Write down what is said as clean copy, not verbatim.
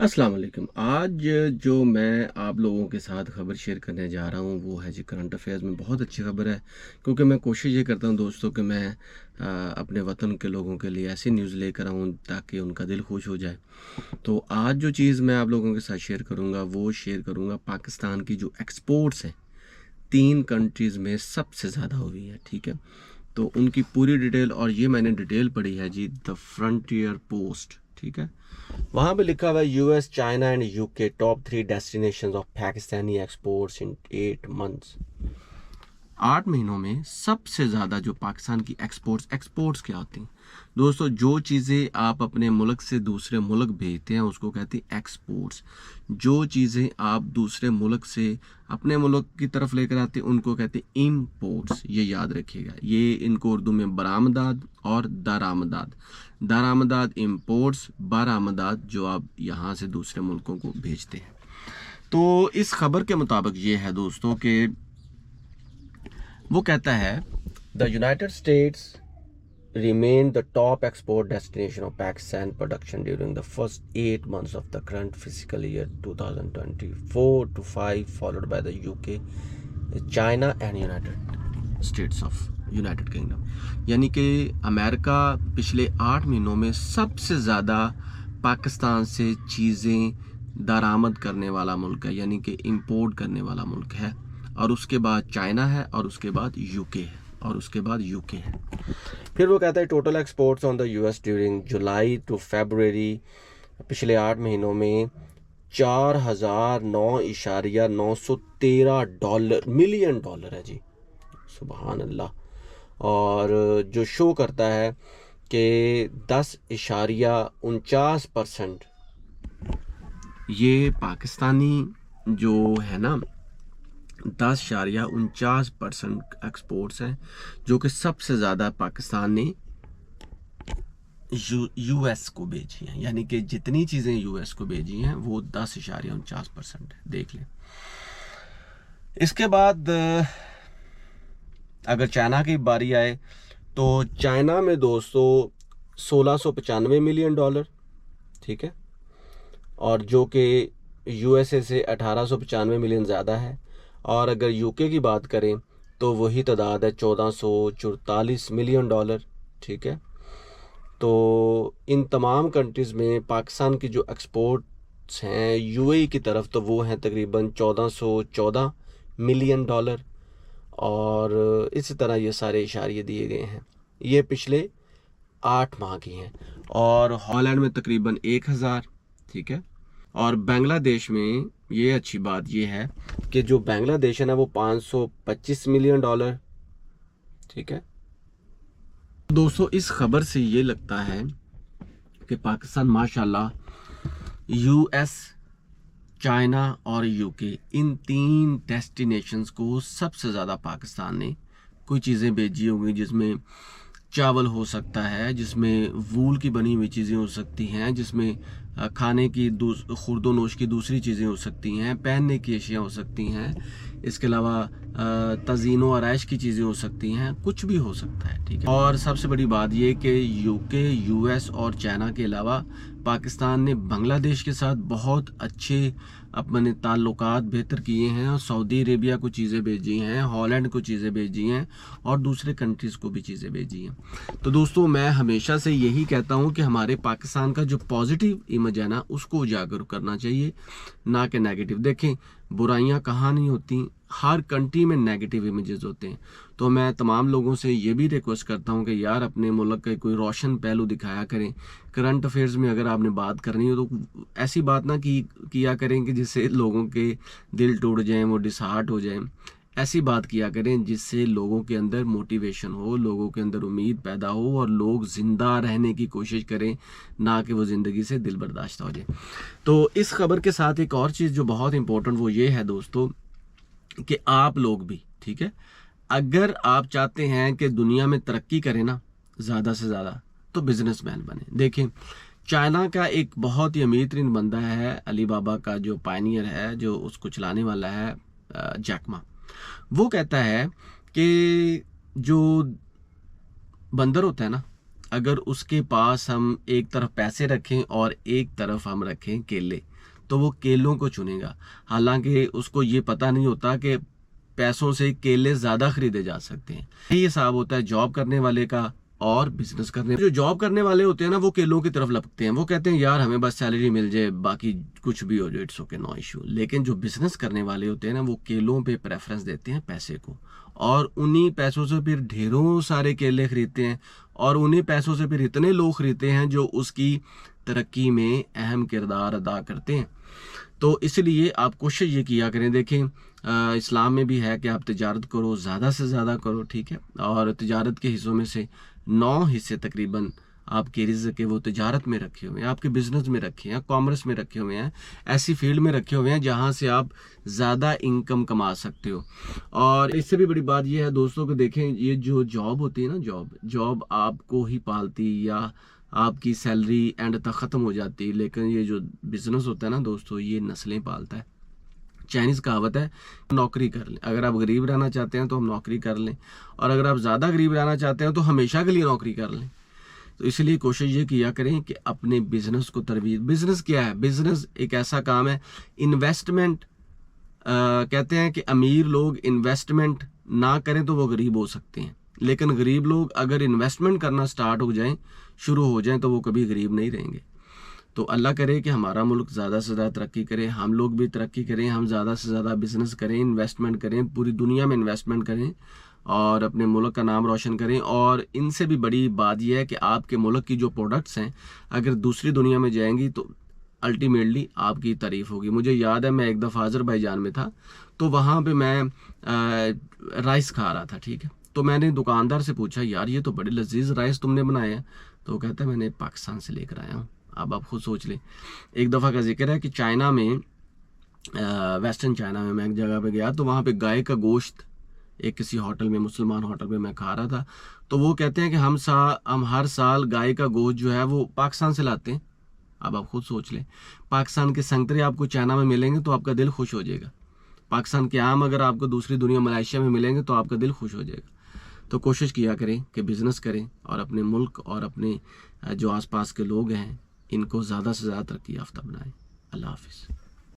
अस्सलाम वालेकुम। आज जो मैं आप लोगों के साथ ख़बर शेयर करने जा रहा हूँ वो है जी करंट अफेयर्स में बहुत अच्छी ख़बर है। क्योंकि मैं कोशिश ये करता हूँ दोस्तों कि मैं अपने वतन के लोगों के लिए ऐसी न्यूज़ लेकर आऊँ ताकि उनका दिल खुश हो जाए। तो आज जो चीज़ मैं आप लोगों के साथ शेयर करूँगा वो शेयर करूँगा पाकिस्तान की जो एक्सपोर्ट्स हैं 3 कंट्रीज़ में सबसे ज़्यादा हुई है, ठीक है? तो उनकी पूरी डिटेल और ये मैंने डिटेल पढ़ी है जी द फ्रंटियर पोस्ट, ठीक है? वहाँ पे लिखा हुआ है US, China and UK top 3 destinations of Pakistani exports in 8 months. 8 महीनों में सबसे ज़्यादा जो पाकिस्तान की एक्सपोर्ट्स क्या होती हैं दोस्तों? जो चीज़ें आप अपने मुल्क से दूसरे मुल्क भेजते हैं उसको कहते हैं एक्सपोर्ट्स। जो चीज़ें आप दूसरे मुल्क से अपने मुल्क की तरफ लेकर आते हैं उनको कहते हैं इम्पोर्ट्स। ये याद रखिएगा, ये इनको उर्दू में बरामदात और दरामदात। दरामदात इम्पोर्ट्स, बरामदात जो आप यहाँ से दूसरे मुल्कों को भेजते हैं। तो इस खबर के मुताबिक ये है दोस्तों कि वो कहता है the United states remain the top export destination of Pakistan production during the first 8 months of the current fiscal year 2024 to 5, followed by the UK, China and United States of United kingdom. यानी कि America पिछले 8 महीनों में सबसे ज़्यादा पाकिस्तान से चीज़ें दरामद करने वाला मुल्क है, यानी कि इंपोर्ट करने वाला मुल्क है। और उसके बाद चाइना है और उसके बाद यूके है और उसके बाद यूके है। फिर वो कहता है total exports on the US during July to February, पिछले 8 महीनों में 4,009.913 मिलियन डॉलर है जी, सुबहान अल्लाह। और जो शो करता है कि 10.49% ये पाकिस्तानी जो है ना 10.49% एक्सपोर्ट्स हैं, जो कि सबसे ज़्यादा पाकिस्तान ने यूएस को भेजी हैं। यानी कि जितनी चीज़ें यूएस को भेजी हैं वो 10.49% है, देख लें। इसके बाद अगर चाइना की बारी आए तो चाइना में दोस्तों 1695 मिलियन डॉलर, ठीक है, और जो कि यूएसए से 1895 मिलियन ज़्यादा है। और अगर यूके की बात करें तो वही तादाद है 1444 मिलियन डॉलर, ठीक है। तो इन तमाम कंट्रीज़ में पाकिस्तान की जो एक्सपोर्ट्स हैं यूएई की तरफ तो वो हैं तकरीबन 1414 मिलियन डॉलर। और इसी तरह ये सारे इशारे दिए गए हैं, ये पिछले 8 माह की हैं। और हॉलैंड में तकरीबन 1000, ठीक है। और बांग्लादेश में ये अच्छी बात ये है कि जो बांग्लादेश है ना वो 525 मिलियन डॉलर, ठीक है। दोस्तों इस खबर से ये लगता है कि पाकिस्तान माशाल्लाह यूएस, चाइना और यूके इन 3 डेस्टिनेशंस को सबसे ज़्यादा पाकिस्तान ने कोई चीज़ें भेजी होंगी, जिसमें चावल हो सकता है, जिसमें वूल की बनी हुई चीज़ें हो सकती हैं, जिसमें खाने की खुर्दो नोश की दूसरी चीज़ें हो सकती हैं, पहनने की अशिया हो सकती हैं, इसके अलावा तज़ीनो आराइश की चीज़ें हो सकती हैं, कुछ भी हो सकता है, ठीक है। और सबसे बड़ी बात ये कि यूके, यूएस और चाइना के अलावा पाकिस्तान ने बांग्लादेश के साथ बहुत अच्छे अपने ताल्लुकात बेहतर किए हैं और सऊदी अरेबिया को चीज़ें भेजी हैं, हॉलैंड को चीज़ें भेजी हैं और दूसरे कंट्रीज़ को भी चीज़ें भेजी हैं। तो दोस्तों मैं हमेशा से यही कहता हूं कि हमारे पाकिस्तान का जो पॉजिटिव इमेज है ना उसको उजागर करना चाहिए, ना कि नेगेटिव। देखें बुराइयां कहाँ नहीं होती, हर कंट्री में नेगेटिव इमेजेस होते हैं। तो मैं तमाम लोगों से ये भी रिक्वेस्ट करता हूं कि यार अपने मुल्क का कोई रोशन पहलू दिखाया करें। करंट अफेयर्स में अगर आपने बात करनी हो तो ऐसी बात ना किया करें कि जिससे लोगों के दिल टूट जाएं, वो डिसहार्ट हो जाएं। ऐसी बात किया करें जिससे लोगों के अंदर मोटिवेशन हो, लोगों के अंदर उम्मीद पैदा हो और लोग ज़िंदा रहने की कोशिश करें, ना कि वो ज़िंदगी से दिल बर्दाश्त हो जाए। तो इस खबर के साथ एक और चीज़ जो बहुत इंपॉर्टेंट वो ये है दोस्तों कि आप लोग भी, ठीक है, अगर आप चाहते हैं कि दुनिया में तरक्की करें ना ज़्यादा से ज़्यादा तो बिजनेसमैन बने। देखें चाइना का एक बहुत ही अमीर तरीन बंदा है, अली बाबा का जो पायनियर है, जो उसको चलाने वाला है जैकमा। वो कहता है कि जो बंदर होता है ना, अगर उसके पास हम एक तरफ पैसे रखें और एक तरफ हम रखें केले तो वो केलों को चुनेगा, हालांकि उसको ये पता नहीं होता कि पैसों से केले ज़्यादा खरीदे जा सकते हैं। यही हिसाब होता है जॉब करने वाले का और बिजनेस करने। जो जॉब करने वाले होते हैं ना, वो केलों की तरफ लपकते हैं, वो कहते हैं यार हमें बस सैलरी मिल जाए, बाकी कुछ भी हो जाए, इट्स ओके, नो इशू। लेकिन जो बिजनेस करने वाले होते हैं ना, वो केलों पे प्रेफरेंस देते हैं, पैसे को, और उन्हीं पैसों से फिर ढेरों सारे केले खरीदते हैं, और उन्हीं पैसों से फिर इतने लोग खरीदते हैं जो उसकी तरक्की में अहम किरदार अदा करते हैं। तो इसलिए आप कोशिश ये किया करें, देखें इस्लाम में भी है कि आप तिजारत करो, ज़्यादा से ज़्यादा करो, ठीक है। और तिजारत के हिस्सों में से 9 हिस्से तकरीबन आपके रिज़्क़ के वो तिजारत में रखे हुए हैं, आपके बिजनेस में रखे हैं, कॉमर्स में रखे हुए हैं, ऐसी फील्ड में रखे हुए हैं जहां से आप ज़्यादा इनकम कमा सकते हो। और इससे भी बड़ी बात यह है दोस्तों कि देखें, ये जो जॉब होती है ना, जॉब आपको ही पालती या आपकी सैलरी एंड तक ख़त्म हो जाती है, लेकिन ये जो बिज़नेस होता है ना दोस्तों, ये नस्लें पालता है। चाइनीज़ कहावत है, नौकरी कर लें, अगर आप गरीब रहना चाहते हैं तो हम नौकरी कर लें, और अगर आप ज़्यादा गरीब रहना चाहते हैं तो हमेशा के लिए नौकरी कर लें। तो इसलिए कोशिश ये किया करें कि अपने बिजनेस को तरवीज। बिजनेस क्या है? बिजनेस एक ऐसा काम है, इन्वेस्टमेंट कहते हैं कि अमीर लोग इन्वेस्टमेंट ना करें तो वो गरीब हो सकते हैं, लेकिन गरीब लोग अगर इन्वेस्टमेंट करना स्टार्ट हो जाएं, शुरू हो जाएं, तो वो कभी गरीब नहीं रहेंगे। तो अल्लाह करे कि हमारा मुल्क ज़्यादा से ज़्यादा तरक्की करे, हम लोग भी तरक्की करें, हम ज़्यादा से ज़्यादा बिजनेस करें, इन्वेस्टमेंट करें, पूरी दुनिया में इन्वेस्टमेंट करें और अपने मुल्क का नाम रोशन करें। और इनसे भी बड़ी बात यह है कि आपके मुल्क की जो प्रोडक्ट्स हैं अगर दूसरी दुनिया में जाएंगी तो अल्टीमेटली आपकी तारीफ होगी। मुझे याद है, मैं एक दफ़ा अज़रबैजान में था, तो वहाँ पे मैं राइस खा रहा था, ठीक है। तो मैंने दुकानदार से पूछा, यार ये तो बड़े लजीज राइस तुमने बनाए हैं। तो वो कहता है मैंने पाकिस्तान से लेकर आया हूँ। अब आप खुद सोच लें। एक दफ़ा का जिक्र है कि चाइना में, वेस्टर्न चाइना में मैं एक जगह पे गया, तो वहाँ पे गाय का गोश्त एक किसी होटल में, मुसलमान होटल में मैं खा रहा था। तो वो कहते हैं कि हम हर साल गाय का गोश्त जो है वो पाकिस्तान से लाते हैं। अब आप खुद सोच लें, पाकिस्तान के संतरे आपको चाइना में मिलेंगे तो आपका दिल खुश हो जाएगा। पाकिस्तान के आम अगर आपको दूसरी दुनिया मलेशिया में मिलेंगे तो आपका दिल खुश हो जाएगा। तो कोशिश किया करें कि बिज़नेस करें और अपने मुल्क और अपने जो आसपास के लोग हैं इनको ज़्यादा से ज़्यादा तरक्की याफ्ता बनाएं। अल्लाह हाफिज़।